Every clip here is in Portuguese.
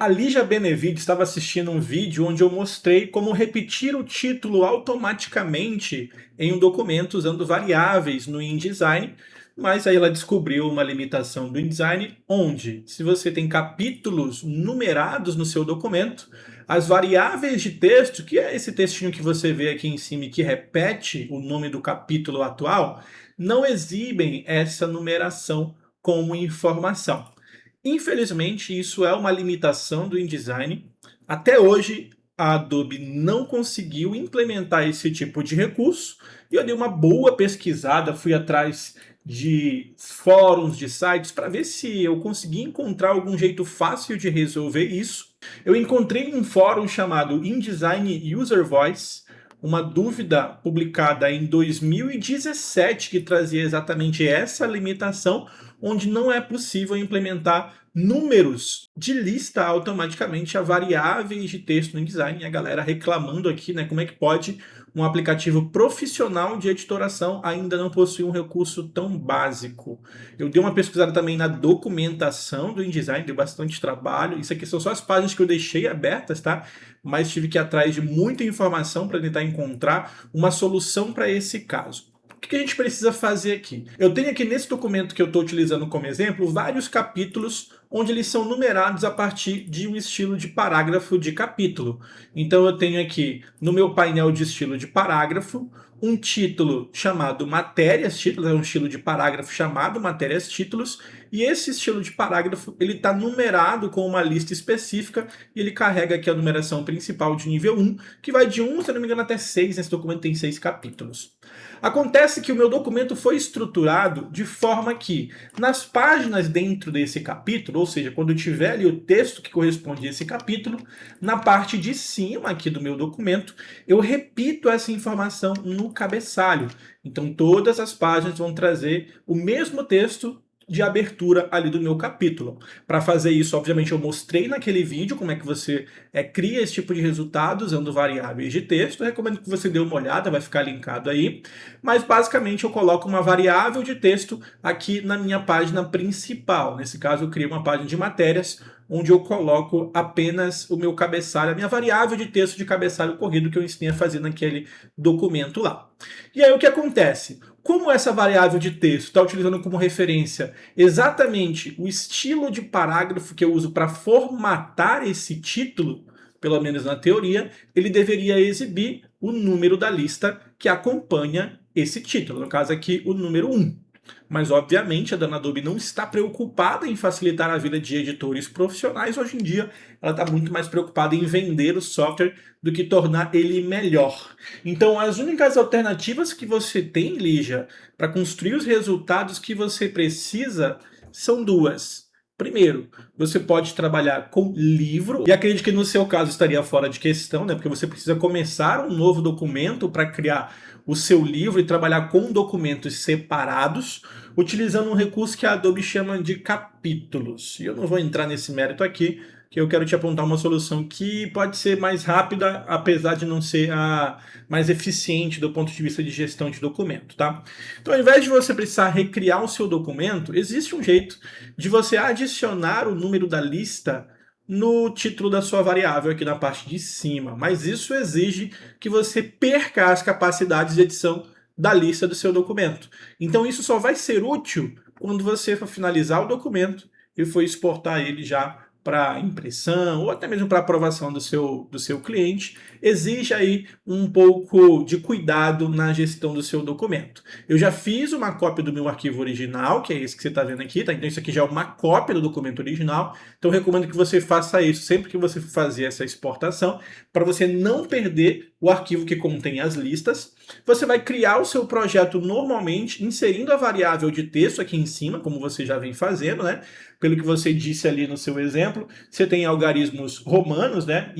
A Lígia Benevides estava assistindo um vídeo onde eu mostrei como repetir o título automaticamente em um documento usando variáveis no InDesign, mas aí ela descobriu uma limitação do InDesign, onde, se você tem capítulos numerados no seu documento, as variáveis de texto, que é esse textinho que você vê aqui em cima e que repete o nome do capítulo atual, não exibem essa numeração como informação. Infelizmente, isso é uma limitação do InDesign. Até hoje, a Adobe não conseguiu implementar esse tipo de recurso. E eu dei uma boa pesquisada, fui atrás de fóruns, de sites, para ver se eu conseguia encontrar algum jeito fácil de resolver isso. Eu encontrei um fórum chamado InDesign User Voice, uma dúvida publicada em 2017 que trazia exatamente essa limitação, onde não é possível implementar números de lista automaticamente a variáveis de texto no InDesign. E a galera reclamando aqui, né, como é que pode um aplicativo profissional de editoração ainda não possuir um recurso tão básico. Eu dei uma pesquisada também na documentação do InDesign, deu bastante trabalho. Isso aqui são só as páginas que eu deixei abertas, tá? Mas tive que ir atrás de muita informação para tentar encontrar uma solução para esse caso. O que a gente precisa fazer aqui? Eu tenho aqui nesse documento que eu estou utilizando como exemplo vários capítulos onde eles são numerados a partir de um estilo de parágrafo de capítulo. Então eu tenho aqui no meu painel de estilo de parágrafo um título chamado matérias, títulos é um estilo de parágrafo chamado matérias títulos, e esse estilo de parágrafo ele está numerado com uma lista específica e ele carrega aqui a numeração principal de nível 1, que vai de 1, se não me engano, até 6, nesse documento tem 6 capítulos. Acontece que o meu documento foi estruturado de forma que, nas páginas dentro desse capítulo, ou seja, quando eu tiver ali o texto que corresponde a esse capítulo, na parte de cima aqui do meu documento, eu repito essa informação no cabeçalho. Então todas as páginas vão trazer o mesmo texto de abertura ali do meu capítulo. Para fazer isso, obviamente, eu mostrei naquele vídeo como é que você cria esse tipo de resultado usando variáveis de texto. Eu recomendo que você dê uma olhada, vai ficar linkado aí. Mas, basicamente, eu coloco uma variável de texto aqui na minha página principal. Nesse caso, eu crio uma página de matérias, onde eu coloco apenas o meu cabeçalho, a minha variável de texto de cabeçalho corrido que eu ensinei a fazer naquele documento lá. E aí, o que acontece? Como essa variável de texto está utilizando como referência exatamente o estilo de parágrafo que eu uso para formatar esse título, pelo menos na teoria, ele deveria exibir o número da lista que acompanha esse título, no caso aqui o número 1. Mas, obviamente, a dona Adobe não está preocupada em facilitar a vida de editores profissionais. Hoje em dia, ela está muito mais preocupada em vender o software do que tornar ele melhor. Então, as únicas alternativas que você tem, Lígia, para construir os resultados que você precisa são duas. Primeiro, você pode trabalhar com livro, e acredito que no seu caso estaria fora de questão, né? Porque você precisa começar um novo documento para criar o seu livro e trabalhar com documentos separados, utilizando um recurso que a Adobe chama de capítulos. E eu não vou entrar nesse mérito aqui, que eu quero te apontar uma solução que pode ser mais rápida, apesar de não ser a mais eficiente do ponto de vista de gestão de documento, tá? Então, ao invés de você precisar recriar o seu documento, existe um jeito de você adicionar o número da lista no título da sua variável aqui na parte de cima, mas isso exige que você perca as capacidades de edição da lista do seu documento. Então isso só vai ser útil quando você for finalizar o documento e for exportar ele já para impressão ou até mesmo para aprovação do seu cliente. Exige aí um pouco de cuidado na gestão do seu documento. Eu já fiz uma cópia do meu arquivo original, que é esse que você está vendo aqui, tá? Então isso aqui já é uma cópia do documento original, então eu recomendo que você faça isso sempre que você for fazer essa exportação, para você não perder o arquivo que contém as listas. Você vai criar o seu projeto normalmente, inserindo a variável de texto aqui em cima, como você já vem fazendo, né? Pelo que você disse ali no seu exemplo, você tem algarismos romanos, né?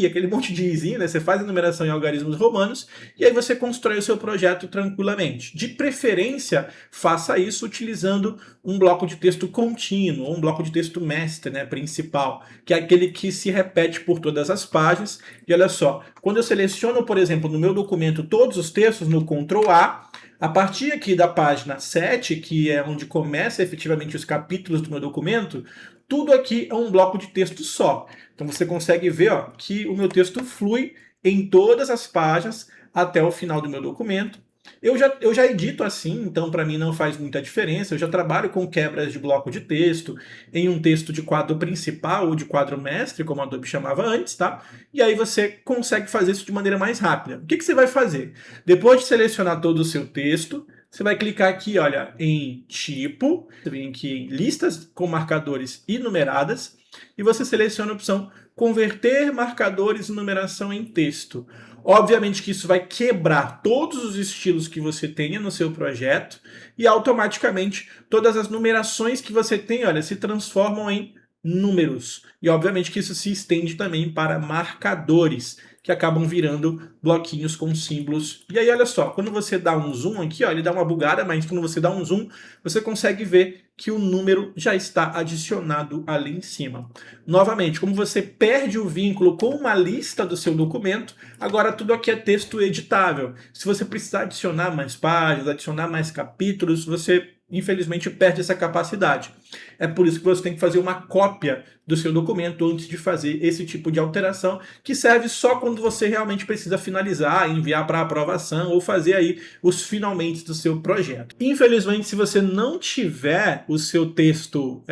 Aquele monte de izinho, né? Você faz a numeração em algarismos romanos e aí você constrói o seu projeto tranquilamente. De preferência, faça isso utilizando um bloco de texto contínuo, ou um bloco de texto mestre, né, principal, que é aquele que se repete por todas as páginas. E olha só, quando eu seleciono, por exemplo, no meu documento todos os textos no Ctrl A, a partir aqui da página 7, que é onde começa efetivamente os capítulos do meu documento, tudo aqui é um bloco de texto só. Então você consegue ver, ó, que o meu texto flui em todas as páginas até o final do meu documento. Eu já edito assim, então para mim não faz muita diferença. Eu já trabalho com quebras de bloco de texto em um texto de quadro principal ou de quadro mestre, como a Adobe chamava antes, tá? E aí você consegue fazer isso de maneira mais rápida. O que você vai fazer? Depois de selecionar todo o seu texto, você vai clicar aqui, olha, em tipo, você vem aqui em listas com marcadores e numeradas, e você seleciona a opção converter marcadores e numeração em texto. Obviamente que isso vai quebrar todos os estilos que você tenha no seu projeto e automaticamente todas as numerações que você tem, olha, se transformam em números. E obviamente que isso se estende também para marcadores, que acabam virando bloquinhos com símbolos. E aí, olha só, quando você dá um zoom aqui, ó, ele dá uma bugada, mas quando você dá um zoom, você consegue ver que o número já está adicionado ali em cima. Novamente, como você perde o vínculo com uma lista do seu documento, agora tudo aqui é texto editável. Se você precisar adicionar mais páginas, adicionar mais capítulos, você infelizmente perde essa capacidade. É por isso que você tem que fazer uma cópia do seu documento antes de fazer esse tipo de alteração, que serve só quando você realmente precisa finalizar, enviar para aprovação ou fazer aí os finalmente do seu projeto. Infelizmente, se você não tiver o seu texto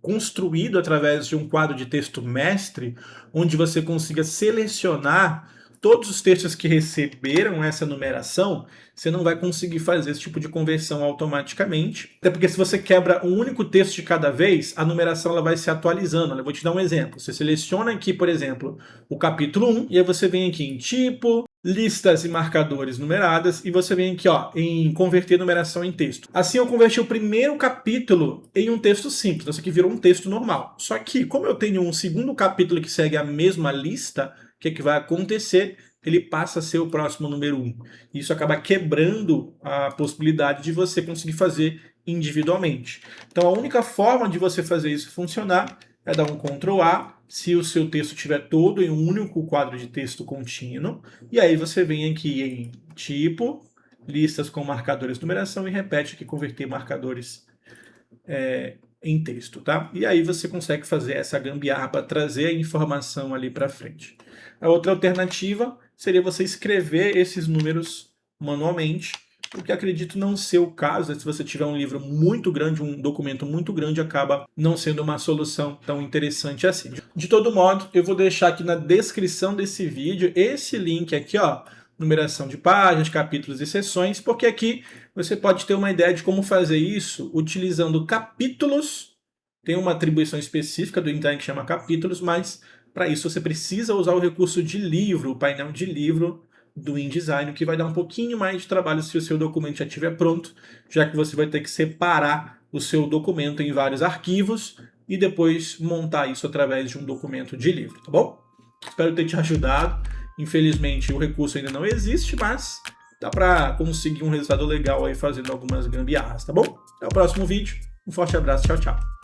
construído através de um quadro de texto mestre, onde você consiga selecionar todos os textos que receberam essa numeração, você não vai conseguir fazer esse tipo de conversão automaticamente. Até porque se você quebra um único texto de cada vez, a numeração ela vai se atualizando. Eu vou te dar um exemplo. Você seleciona aqui, por exemplo, o capítulo 1, e aí você vem aqui em tipo, listas e marcadores numeradas, e você vem aqui, ó, em converter numeração em texto. Assim eu converti o primeiro capítulo em um texto simples, isso aqui virou um texto normal. Só que, como eu tenho um segundo capítulo que segue a mesma lista, o que vai acontecer? Ele passa a ser o próximo número 1. Isso acaba quebrando a possibilidade de você conseguir fazer individualmente. Então a única forma de você fazer isso funcionar é dar um Ctrl A, se o seu texto estiver todo em um único quadro de texto contínuo, e aí você vem aqui em tipo, listas com marcadores de numeração e repete aqui converter marcadores em texto, tá? E aí você consegue fazer essa gambiarra para trazer a informação ali para frente. A outra alternativa seria você escrever esses números manualmente, o que acredito não ser o caso. Se você tiver um livro muito grande, um documento muito grande, acaba não sendo uma solução tão interessante assim. De todo modo, eu vou deixar aqui na descrição desse vídeo esse link aqui, ó, numeração de páginas, capítulos e seções, porque aqui você pode ter uma ideia de como fazer isso utilizando capítulos. Tem uma atribuição específica do InDesign que chama capítulos, mas para isso você precisa usar o recurso de livro, o painel de livro do InDesign, que vai dar um pouquinho mais de trabalho se o seu documento já estiver pronto, já que você vai ter que separar o seu documento em vários arquivos e depois montar isso através de um documento de livro, tá bom? Espero ter te ajudado. Infelizmente o recurso ainda não existe, mas dá para conseguir um resultado legal aí fazendo algumas gambiarras, tá bom? Até o próximo vídeo. Um forte abraço, tchau, tchau.